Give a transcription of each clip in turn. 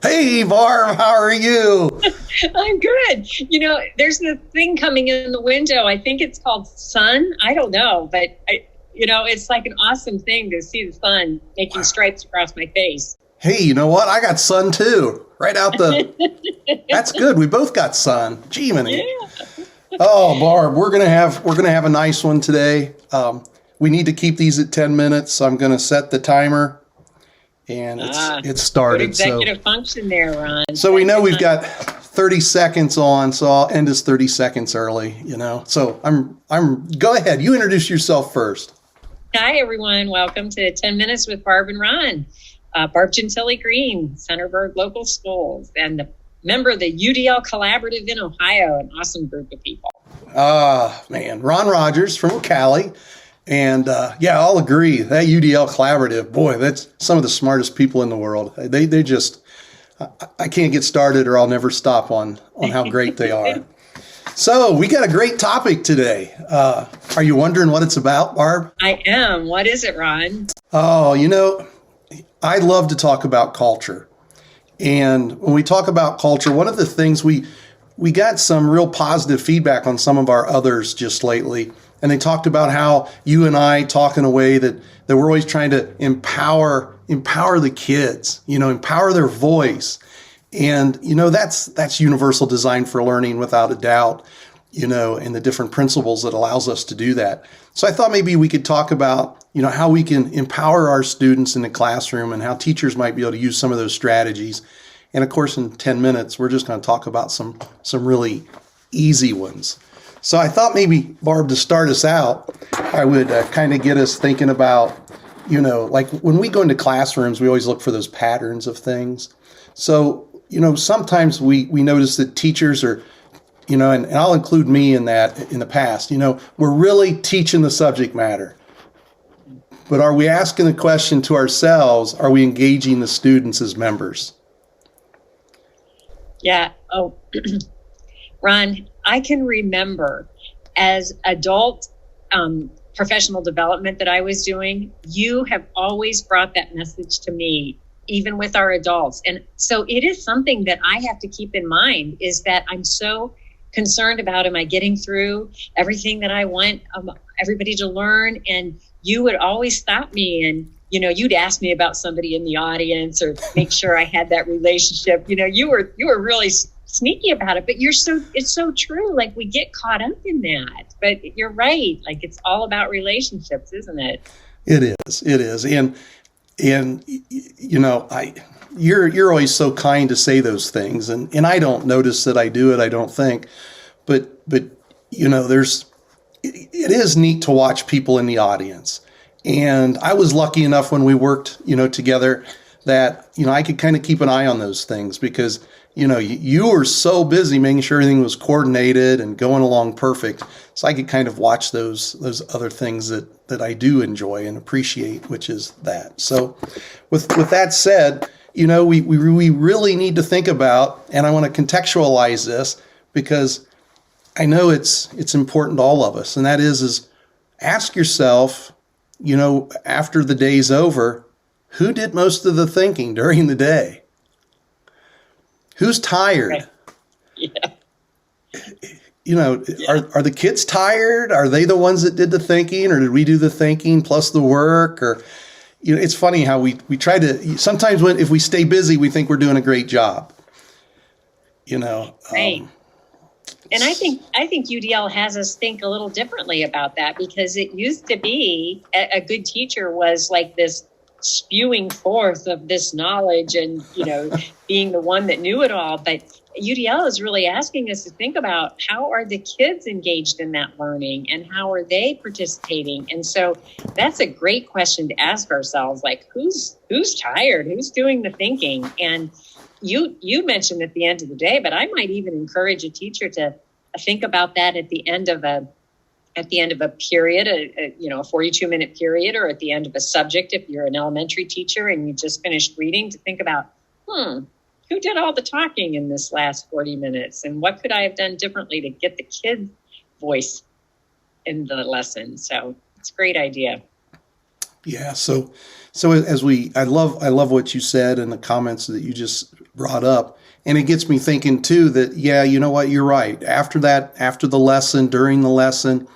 Hey, Barb, how are you? I'm good. There's this thing coming in the window. I think it's called sun. I don't know, but it's like an awesome thing to see the sun making stripes across my face. Hey, you know what? I got sun too. Right out the. That's good. We both got sun. Gee, yeah. Oh, Barb, we're gonna have a nice one today. We need to keep these at 10 minutes, so I'm gonna set the timer, and it's started. Good executive function there, Ron. So we know we've got 30 seconds on, so I'll end us 30 seconds early. So I'm. Go ahead. You introduce yourself first. Hi, everyone. Welcome to 10 Minutes with Barb and Ron. Barb Gentili Green, Centerburg Local Schools, and the member of the UDL Collaborative in Ohio, an awesome group of people. Man, Ron Rogers from OCALI. And I'll agree, that UDL Collaborative, boy, that's some of the smartest people in the world. They just, I can't get started or I'll never stop on how great they are. So we got a great topic today. Are you wondering what it's about, Barb? I am. What is it, Ron? Oh, I love to talk about culture. And when we talk about culture, one of the things we got some real positive feedback on some of our others just lately. And they talked about how you and I talk in a way that we're always trying to empower the kids, empower their voice. And, that's universal design for learning without a doubt, and the different principles that allows us to do that. So I thought maybe we could talk about, how we can empower our students in the classroom and how teachers might be able to use some of those strategies. And of course, in 10 minutes, we're just going to talk about some really easy ones. So I thought maybe, Barb, to start us out, I would kind of get us thinking about, like when we go into classrooms, we always look for those patterns of things. So, sometimes we notice that teachers are, and I'll include me in that in the past, we're really teaching the subject matter. But are we asking the question to ourselves, are we engaging the students as members? Yeah. Oh, Ron, I can remember as adult professional development that I was doing, you have always brought that message to me, even with our adults. And so it is something that I have to keep in mind, is that I'm so concerned about, am I getting through everything that I want everybody to learn? And you would always stop me and, you'd ask me about somebody in the audience or make sure I had that relationship. You were really sneaky about it, but it's so true. Like, we get caught up in that, but you're right. Like, it's all about relationships, isn't it? It is. And you're always so kind to say those things. And I don't notice that I do it, I don't think, but it is neat to watch people in the audience. And I was lucky enough when we worked, together that, I could kind of keep an eye on those things because, you were so busy making sure everything was coordinated and going along perfect. So I could kind of watch those other things that I do enjoy and appreciate, which is that. So with that said, we really need to think about, and I want to contextualize this because I know it's important to all of us. And that is ask yourself, after the day's over, who did most of the thinking during the day? Who's tired? Yeah. Are the kids tired? Are they the ones that did the thinking, or did we do the thinking plus the work? Or, it's funny how we try to, sometimes if we stay busy, we think we're doing a great job. Right. And I think UDL has us think a little differently about that, because it used to be a good teacher was like this spewing forth of this knowledge and, being the one that knew it all. But UDL is really asking us to think about, how are the kids engaged in that learning and how are they participating? And so that's a great question to ask ourselves, like, who's tired? Who's doing the thinking? And you mentioned at the end of the day, but I might even encourage a teacher to think about that at the end of a period, a 42-minute period, or at the end of a subject, if you're an elementary teacher and you just finished reading, to think about, who did all the talking in this last 40 minutes? And what could I have done differently to get the kid's voice in the lesson? So it's a great idea. Yeah. So I love what you said and the comments that you just brought up. And it gets me thinking too that, yeah, you know what, you're right. After the lesson, during the lesson,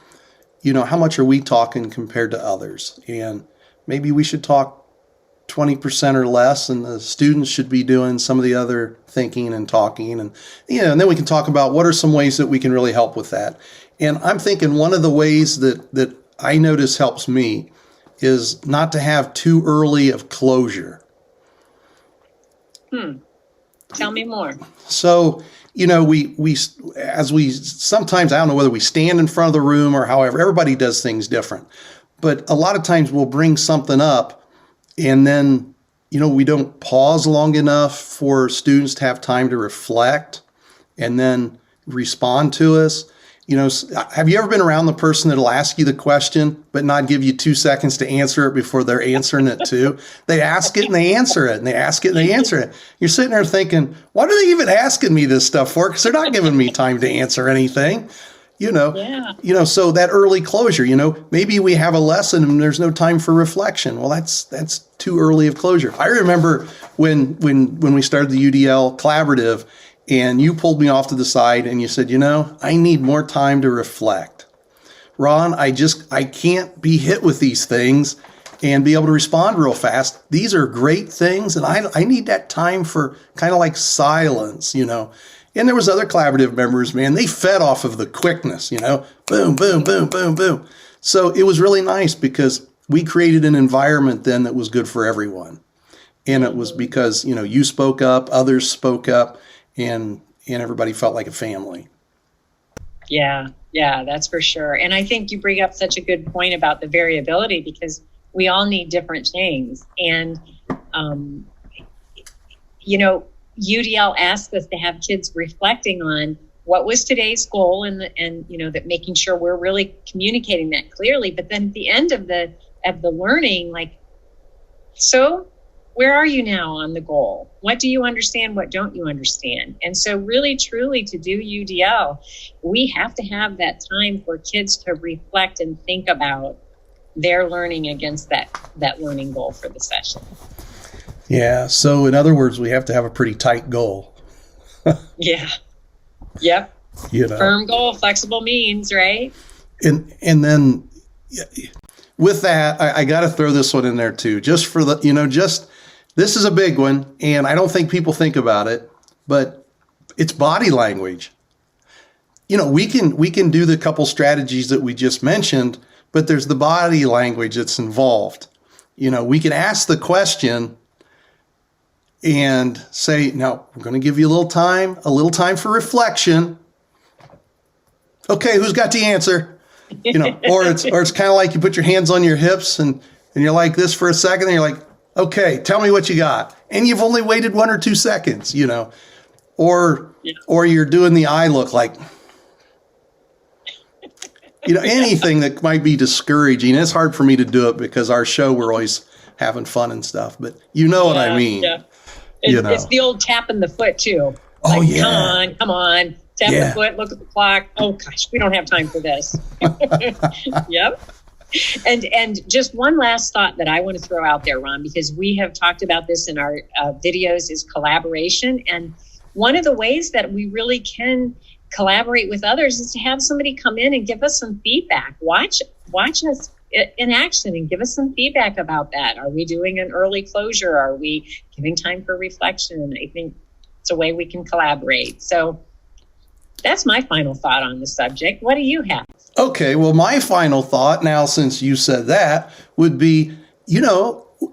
how much are we talking compared to others? And maybe we should talk 20% or less, and the students should be doing some of the other thinking and talking. And, and then we can talk about what are some ways that we can really help with that. And I'm thinking one of the ways that I notice helps me is not to have too early of closure. Tell me more. So, we sometimes, I don't know whether we stand in front of the room or however, everybody does things different. But a lot of times we'll bring something up and then, we don't pause long enough for students to have time to reflect and then respond to us. Have you ever been around the person that'll ask you the question, but not give you 2 seconds to answer it before they're answering it too? They ask it and they answer it, and they ask it and they answer it. You're sitting there thinking, what are they even asking me this stuff for? Because they're not giving me time to answer anything. Yeah. So that early closure, maybe we have a lesson and there's no time for reflection. Well, that's too early of closure. I remember when we started the UDL collaborative, and you pulled me off to the side and you said, I need more time to reflect. Ron, I can't be hit with these things and be able to respond real fast. These are great things, and I need that time for kind of like silence, And there was other collaborative members, man, they fed off of the quickness, boom, boom, boom, boom, boom. So it was really nice because we created an environment then that was good for everyone. And it was because, you spoke up, others spoke up, and everybody felt like a family. Yeah, that's for sure. And I think you bring up such a good point about the variability, because we all need different things. And, UDL asked us to have kids reflecting on what was today's goal and that making sure we're really communicating that clearly. But then at the end of the learning, so where are you now on the goal? What do you understand? What don't you understand? And so really, truly, to do UDL, we have to have that time for kids to reflect and think about their learning against that learning goal for the session. Yeah. So in other words, we have to have a pretty tight goal. Yeah. Yep. Firm goal, flexible means, right? And then with that, I got to throw this one in there too, just for this is a big one, and I don't think people think about it, but it's body language. We can do the couple strategies that we just mentioned, but there's the body language that's involved. We can ask the question and say, no, we're going to give you a little time for reflection. Okay, who's got the answer? Or it's kind of like you put your hands on your hips and you're like this for a second, and you're like, okay, tell me what you got. And you've only waited 1 or 2 seconds, or you're doing the eye look like, anything that might be discouraging. It's hard for me to do it because our show, we're always having fun and stuff, but what I mean. Yeah. It's the old tapping the foot too. Oh, yeah. Come on. Tap the foot, look at the clock. Oh gosh, we don't have time for this. Yep. And just one last thought that I want to throw out there, Ron, because we have talked about this in our videos, is collaboration. And one of the ways that we really can collaborate with others is to have somebody come in and give us some feedback. Watch us in action and give us some feedback about that. Are we doing an early closure? Are we giving time for reflection? I think it's a way we can collaborate. So that's my final thought on the subject. What do you have? Okay, well, my final thought now, since you said that, would be,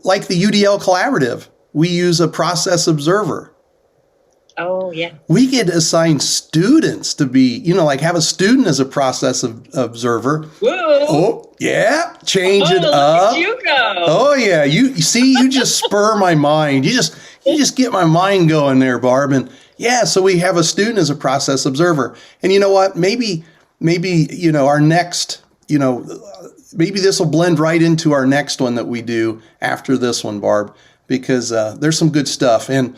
like the UDL collaborative, we use a process observer. Oh, yeah. We get assigned students to be, have a student as a process observer. Whoa. Oh, yeah. Change it up. Look at you go. Oh, yeah. You see, you just spur my mind. You just get my mind going there, Barb. And yeah, so we have a student as a process observer. And you know what? Maybe, our next, maybe this will blend right into our next one that we do after this one, Barb, because there's some good stuff. And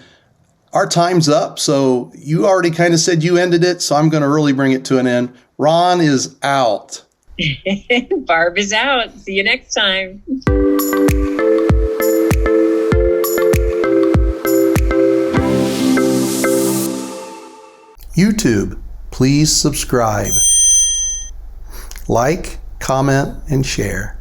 our time's up. So you already kind of said you ended it. So I'm going to really bring it to an end. Ron is out. Barb is out. See you next time. YouTube, please subscribe. Like, comment, and share.